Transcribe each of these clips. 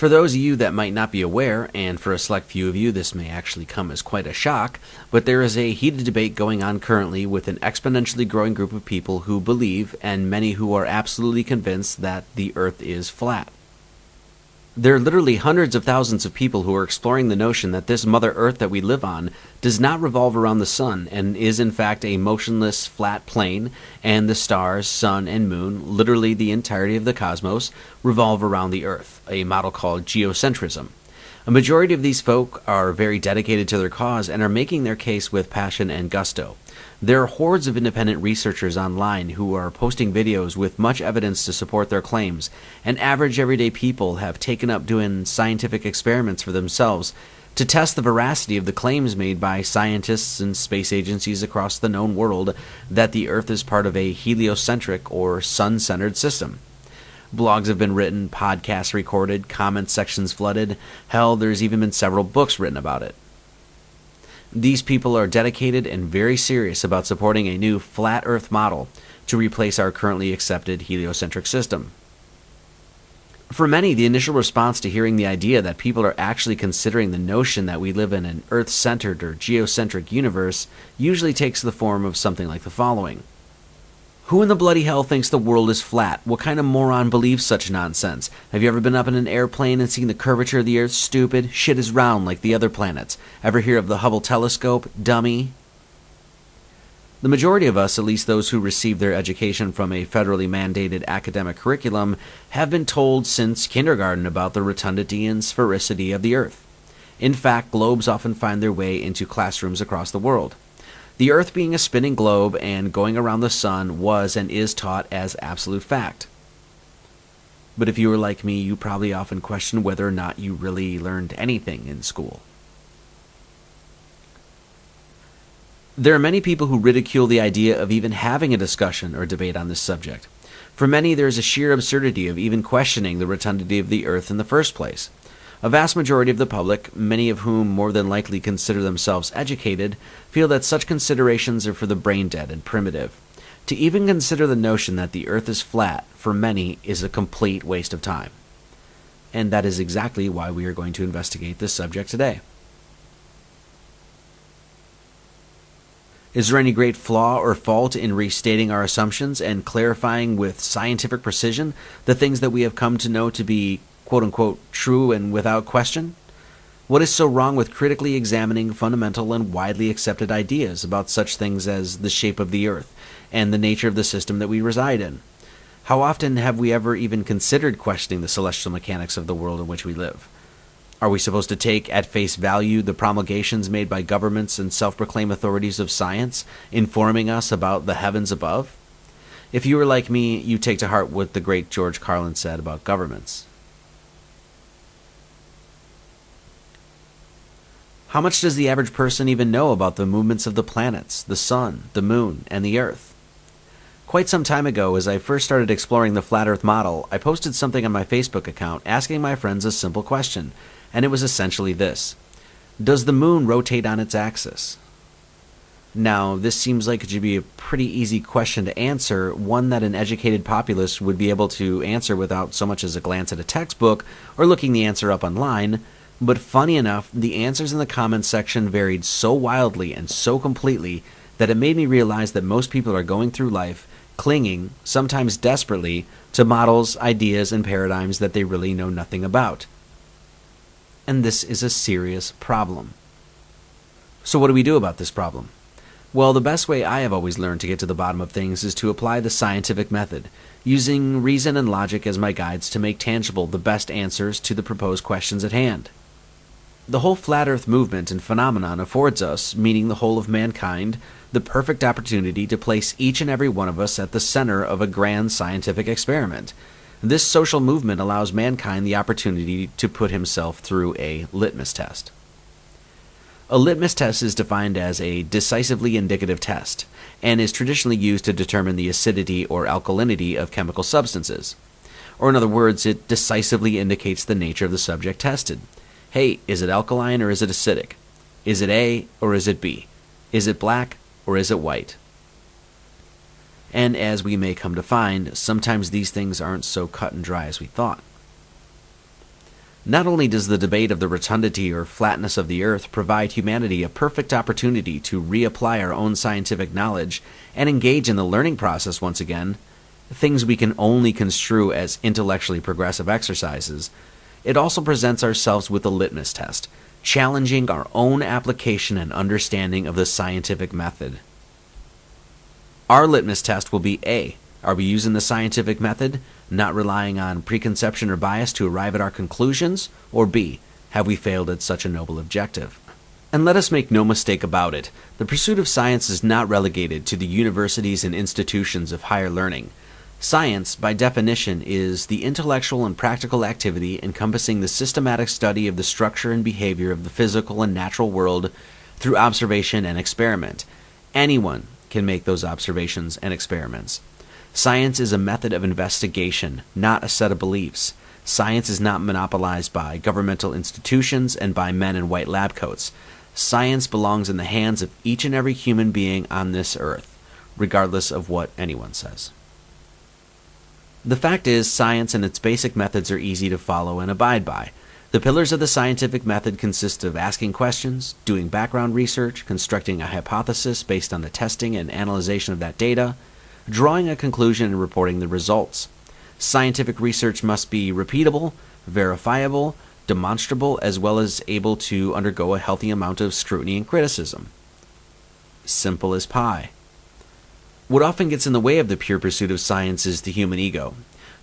For those of you that might not be aware, and for a select few of you this may actually come as quite a shock, but there is a heated debate going on currently with an exponentially growing group of people who believe, and many who are absolutely convinced, that the Earth is flat. There are literally hundreds of thousands of people who are exploring the notion that this Mother Earth that we live on does not revolve around the sun and is in fact a motionless, flat plane, and the stars, sun, and moon, literally the entirety of the cosmos, revolve around the Earth, a model called geocentrism. A majority of these folk are very dedicated to their cause and are making their case with passion and gusto. There are hordes of independent researchers online who are posting videos with much evidence to support their claims, and average everyday people have taken up doing scientific experiments for themselves to test the veracity of the claims made by scientists and space agencies across the known world that the Earth is part of a heliocentric or sun-centered system. Blogs have been written, podcasts recorded, comment sections flooded. Hell, there's even been several books written about it. These people are dedicated and very serious about supporting a new flat Earth model to replace our currently accepted heliocentric system. For many, the initial response to hearing the idea that people are actually considering the notion that we live in an Earth-centered or geocentric universe usually takes the form of something like the following. Who in the bloody hell thinks the world is flat? What kind of moron believes such nonsense? Have you ever been up in an airplane and seen the curvature of the Earth? Stupid. Shit is round like the other planets. Ever hear of the Hubble telescope? Dummy. The majority of us, at least those who receive their education from a federally mandated academic curriculum, have been told since kindergarten about the rotundity and sphericity of the Earth. In fact, globes often find their way into classrooms across the world. The Earth being a spinning globe and going around the sun was and is taught as absolute fact. But if you were like me, you probably often question whether or not you really learned anything in school. There are many people who ridicule the idea of even having a discussion or debate on this subject. For many, there is a sheer absurdity of even questioning the rotundity of the Earth in the first place. A vast majority of the public, many of whom more than likely consider themselves educated, feel that such considerations are for the brain-dead and primitive. To even consider the notion that the Earth is flat, for many, is a complete waste of time. And that is exactly why we are going to investigate this subject today. Is there any great flaw or fault in restating our assumptions and clarifying with scientific precision the things that we have come to know to be quote-unquote true and without question? What is so wrong with critically examining fundamental and widely accepted ideas about such things as the shape of the Earth and the nature of the system that we reside in? How often have we ever even considered questioning the celestial mechanics of the world in which we live? Are we supposed to take at face value the promulgations made by governments and self-proclaimed authorities of science, informing us about the heavens above? If you were like me, you take to heart what the great George Carlin said about governments. How much does the average person even know about the movements of the planets, the sun, the moon, and the Earth? Quite some time ago, as I first started exploring the flat Earth model, I posted something on my Facebook account asking my friends a simple question, and it was essentially this: does the moon rotate on its axis? Now, this seems like it should be a pretty easy question to answer, one that an educated populace would be able to answer without so much as a glance at a textbook or looking the answer up online. But funny enough, the answers in the comments section varied so wildly and so completely that it made me realize that most people are going through life clinging, sometimes desperately, to models, ideas, and paradigms that they really know nothing about. And this is a serious problem. So what do we do about this problem? Well, the best way I have always learned to get to the bottom of things is to apply the scientific method, using reason and logic as my guides to make tangible the best answers to the proposed questions at hand. The whole flat Earth movement and phenomenon affords us, meaning the whole of mankind, the perfect opportunity to place each and every one of us at the center of a grand scientific experiment. This social movement allows mankind the opportunity to put himself through a litmus test. A litmus test is defined as a decisively indicative test, and is traditionally used to determine the acidity or alkalinity of chemical substances. Or in other words, it decisively indicates the nature of the subject tested. Hey, is it alkaline or is it acidic? Is it A or is it B? Is it black or is it white? And as we may come to find, sometimes these things aren't so cut and dry as we thought. Not only does the debate of the rotundity or flatness of the Earth provide humanity a perfect opportunity to reapply our own scientific knowledge and engage in the learning process once again, things we can only construe as intellectually progressive exercises, it also presents ourselves with a litmus test, challenging our own application and understanding of the scientific method. Our litmus test will be A. Are we using the scientific method, not relying on preconception or bias to arrive at our conclusions? Or B. Have we failed at such a noble objective? And let us make no mistake about it, the pursuit of science is not relegated to the universities and institutions of higher learning. Science, by definition, is the intellectual and practical activity encompassing the systematic study of the structure and behavior of the physical and natural world through observation and experiment. Anyone can make those observations and experiments. Science is a method of investigation, not a set of beliefs. Science is not monopolized by governmental institutions and by men in white lab coats. Science belongs in the hands of each and every human being on this earth, regardless of what anyone says. The fact is, science and its basic methods are easy to follow and abide by. The pillars of the scientific method consist of asking questions, doing background research, constructing a hypothesis based on the testing and analyzation of that data, drawing a conclusion and reporting the results. Scientific research must be repeatable, verifiable, demonstrable, as well as able to undergo a healthy amount of scrutiny and criticism. Simple as pie. What often gets in the way of the pure pursuit of science is the human ego.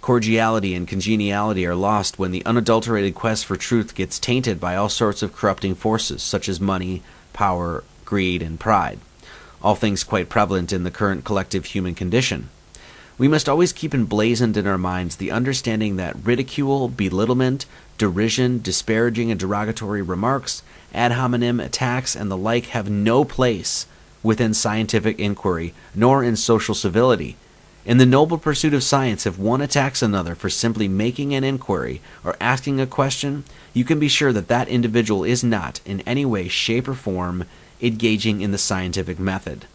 Cordiality and congeniality are lost when the unadulterated quest for truth gets tainted by all sorts of corrupting forces such as money, power, greed, and pride, all things quite prevalent in the current collective human condition. We must always keep emblazoned in our minds the understanding that ridicule, belittlement, derision, disparaging and derogatory remarks, ad hominem attacks, and the like have no place within scientific inquiry, nor in social civility. In the noble pursuit of science, if one attacks another for simply making an inquiry or asking a question, you can be sure that that individual is not, in any way, shape, or form, engaging in the scientific method.